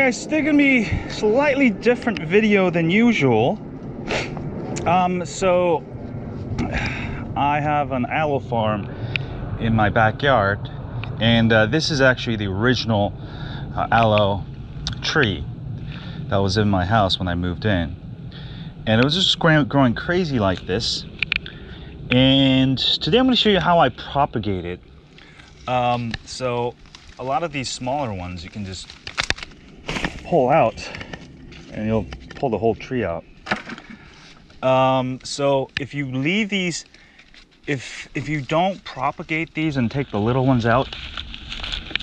Alright, it's still gonna be slightly different video than usual. So I have an aloe farm in my backyard, and this is actually the original aloe tree that was in my house when I moved in, and it was just growing crazy like this. And today I'm going to show you how I propagate it. So a lot of these smaller ones you can just pull out and you'll pull the whole tree out. So if you leave these, if you don't propagate these and take the little ones out,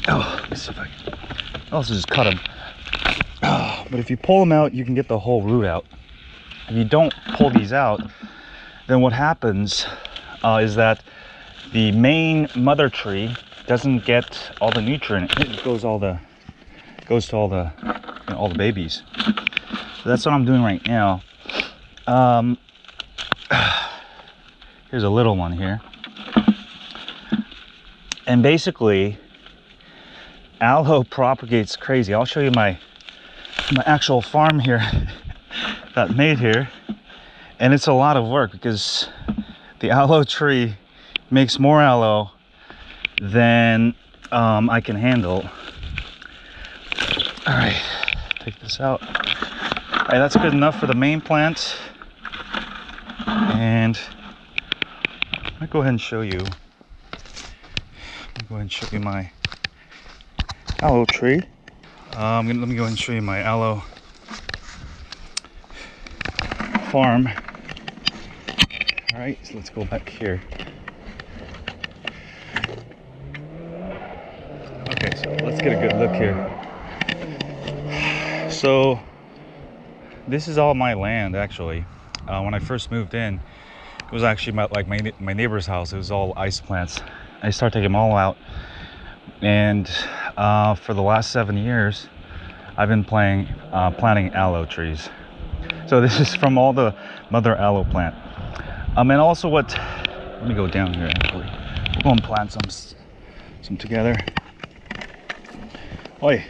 let me see if I can, I'll also just cut them. But if you pull them out, you can get the whole root out. If you don't pull these out, then what happens is that the main mother tree doesn't get all the nutrient. It goes to all the all the babies. So that's what I'm doing right now. Here's a little one here, and basically aloe propagates crazy. I'll show you my actual farm here that made here, and it's a lot of work because the aloe tree makes more aloe than I can handle. All right, take this out. All right, that's good enough for the main plant. And I'll go ahead and show you. My aloe tree. Let me go ahead and show you my aloe farm. All right, so let's go back here. Okay, so let's get a good look here. So this is all my land, actually. When I first moved in, it was actually my neighbor's house. It was all ice plants. I started taking them all out, and for the last 7 years, I've been planting aloe trees. So this is from all the mother aloe plant. And also let me go down here actually. We're going to plant some together. Oi.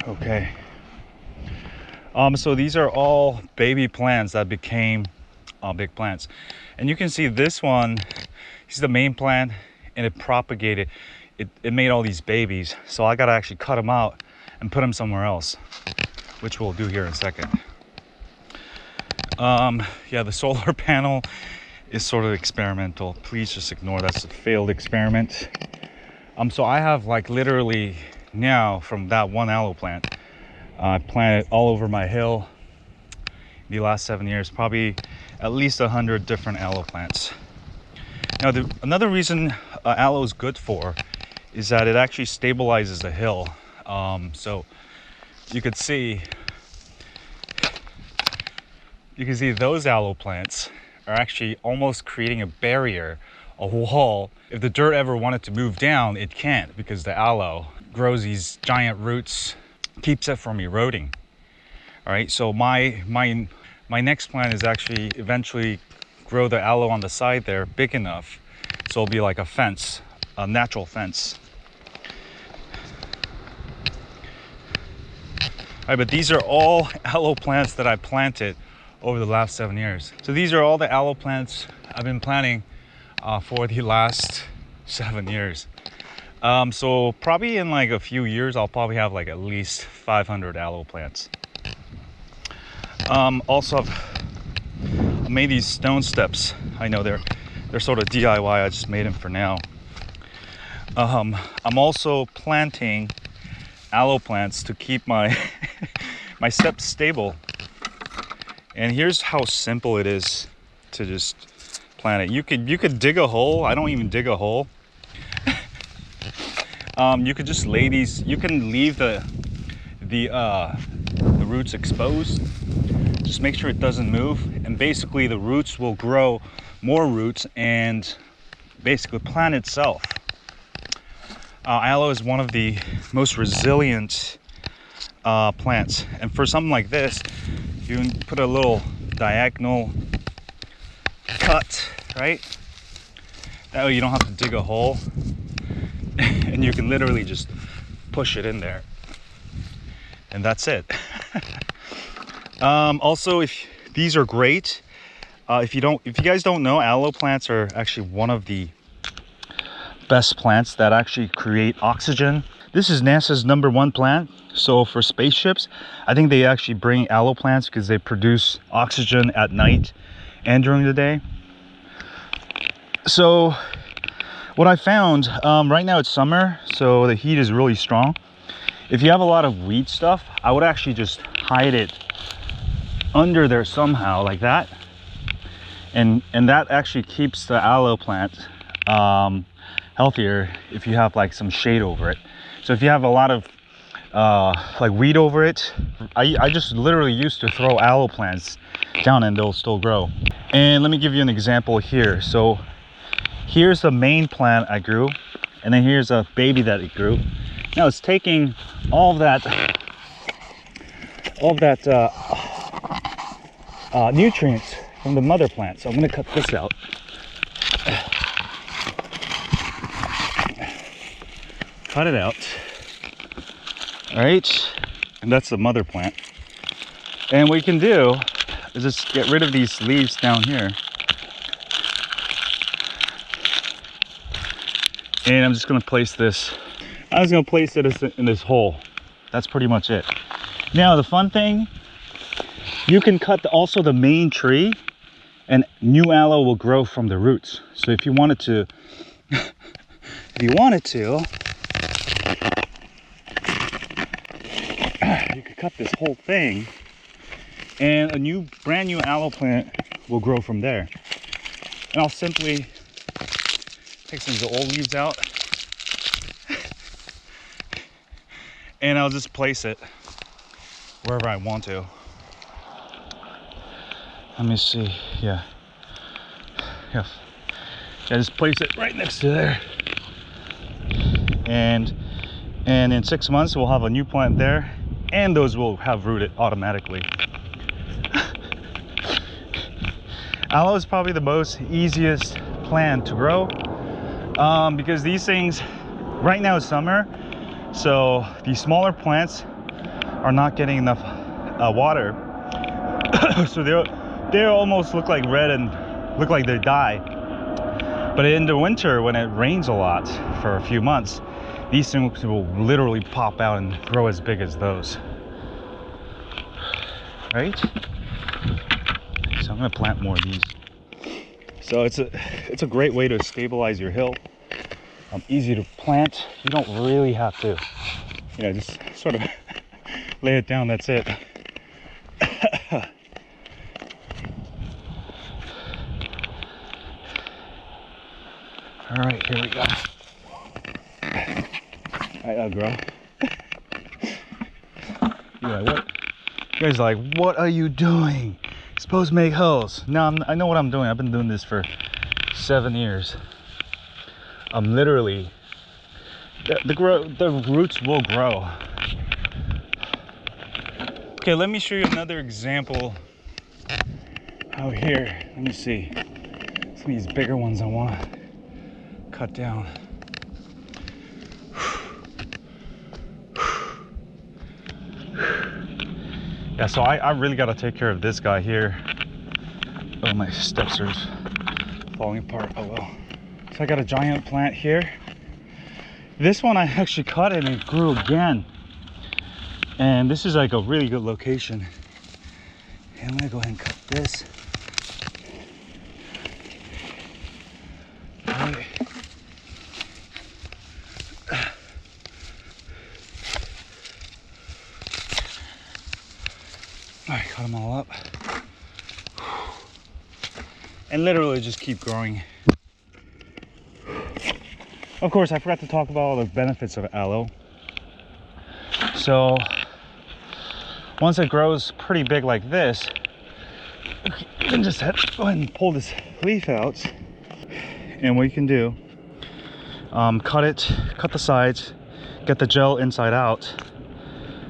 Okay. So these are all baby plants that became big plants, and you can see this one. This is the main plant, and it propagated. It made all these babies, so I gotta actually cut them out and put them somewhere else, which we'll do here in a second. Yeah, the solar panel is sort of experimental. Please just ignore that's a failed experiment. So I have like literally now from that one aloe plant, I planted all over my hill the last 7 years, probably at least 100 different aloe plants. Now, another reason aloe is good for is that it actually stabilizes the hill. So you could see those aloe plants are actually almost creating a barrier, a wall. If the dirt ever wanted to move down, it can't, because the aloe grows these giant roots, keeps it from eroding. All right, so my next plan is actually eventually grow the aloe on the side there big enough so it'll be like a fence, a natural fence. All right, but these are all aloe plants that I planted over the last 7 years. So these are all the aloe plants I've been planting for the last 7 years. So probably in like a few years, I'll probably have like at least 500 aloe plants. Also, I've made these stone steps. I know they're sort of DIY. I just made them for now. I'm also planting aloe plants to keep my my steps stable. And here's how simple it is to just plant it. You could dig a hole. I don't even dig a hole. You could just lay these. You can leave the roots exposed. Just make sure it doesn't move, and basically the roots will grow more roots and basically plant itself. Aloe is one of the most resilient plants, and for something like this, you can put a little diagonal cut right? That way you don't have to dig a hole and you can literally just push it in there. And that's it. Also, if these are great, if you guys don't know, aloe plants are actually one of the best plants that actually create oxygen. This is NASA's #1 plant. So for spaceships, I think they actually bring aloe plants because they produce oxygen at night and during the day. So what I found, right now it's summer, so the heat is really strong. If you have a lot of weed stuff, I would actually just hide it under there somehow, like that. And that actually keeps the aloe plant healthier if you have like some shade over it. So if you have a lot of like weed over it, I just literally used to throw aloe plants down and they'll still grow. And let me give you an example here. So here's the main plant I grew, and then here's a baby that it grew. Now it's taking all of that nutrients from the mother plant. So I'm going to cut this out. Cut it out. All right, and that's the mother plant. And what you can do is just get rid of these leaves down here. And I'm just going to place this. I was going to place it in this hole. That's pretty much it. Now the fun thing, you can cut also the main tree, and new aloe will grow from the roots. So if you wanted to, you could cut this whole thing, and a brand new aloe plant will grow from there. And I'll simply take some of the old leaves out, and I'll just place it wherever I want to. Let me see. Yeah, just place it right next to there, and in 6 months we'll have a new plant there, and those will have rooted automatically. Aloe is probably the most easiest plant to grow, because these things, right now it's summer, so these smaller plants are not getting enough water. So they almost look like red and look like they die. But in the winter, when it rains a lot for a few months, these things will literally pop out and grow as big as those. Right? So I'm gonna plant more of these. So it's a great way to stabilize your hill. Easy to plant. You don't really have to, just sort of lay it down. That's it. All right, here we go. All right, I'll grow. You're like, what? You guys are like, what are you doing? You're supposed to make holes. No, I know what I'm doing. I've been doing this for 7 years. I'm literally, the roots will grow. Okay, let me show you another example out here. Let me see. Some of these bigger ones I want to cut down. Yeah, so I really got to take care of this guy here. Oh, my steps are falling apart. Oh well. So I got a giant plant here. This one I actually cut and it grew again. And this is like a really good location. And I'm gonna go ahead and cut this. Right. All right, cut them all up. And literally just keep growing. Of course, I forgot to talk about all the benefits of aloe. So once it grows pretty big like this, you can just go ahead and pull this leaf out. And what you can do, cut the sides, get the gel inside out.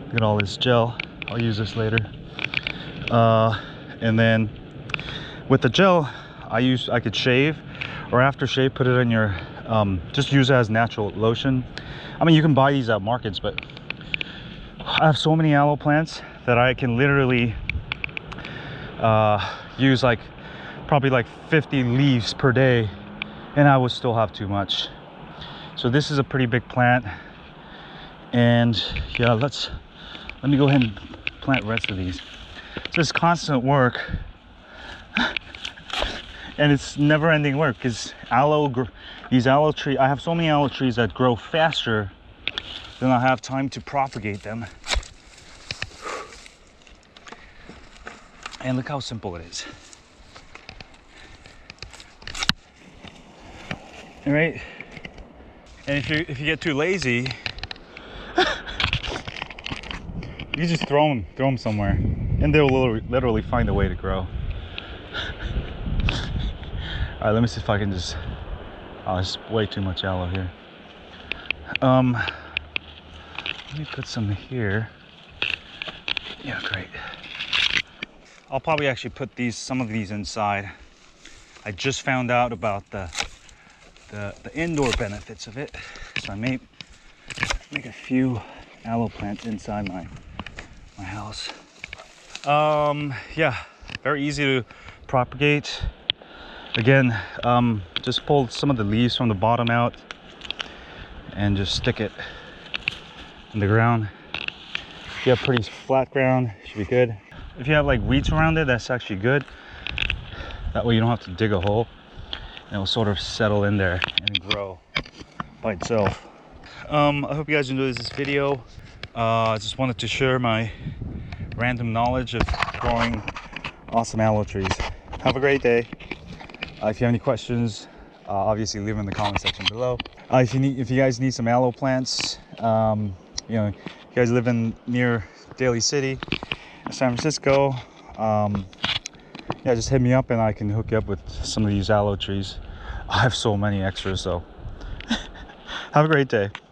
Look at all this gel. I'll use this later. And then with the gel, I could shave or after shave, put it in your just use it as natural lotion. I mean, you can buy these at markets, but I have so many aloe plants that I can literally use like probably like 50 leaves per day, and I would still have too much. So this is a pretty big plant, and yeah, let me go ahead and plant the rest of these. So it's constant work, and it's never-ending work because these aloe trees, I have so many aloe trees that grow faster than I have time to propagate them. And look how simple it is. All right, and if you get too lazy, you just throw them somewhere, and they'll literally find a way to grow. All right, let me see if I can just. Oh, there's way too much aloe here. Let me put some here. Yeah, great. I'll probably actually put some of these inside. I just found out about the indoor benefits of it, so I may make a few aloe plants inside my house. Yeah, very easy to propagate. Again, just pull some of the leaves from the bottom out and just stick it in the ground. If you have pretty flat ground, it should be good. If you have like weeds around it, that's actually good. That way you don't have to dig a hole, and it will sort of settle in there and grow by itself. I hope you guys enjoyed this video. I just wanted to share my random knowledge of growing awesome aloe trees. Have a great day. If you have any questions, obviously leave them in the comment section below. If you guys need some aloe plants, you know, if you guys live near Daly City, San Francisco, yeah, just hit me up and I can hook you up with some of these aloe trees. I have so many extras, so have a great day.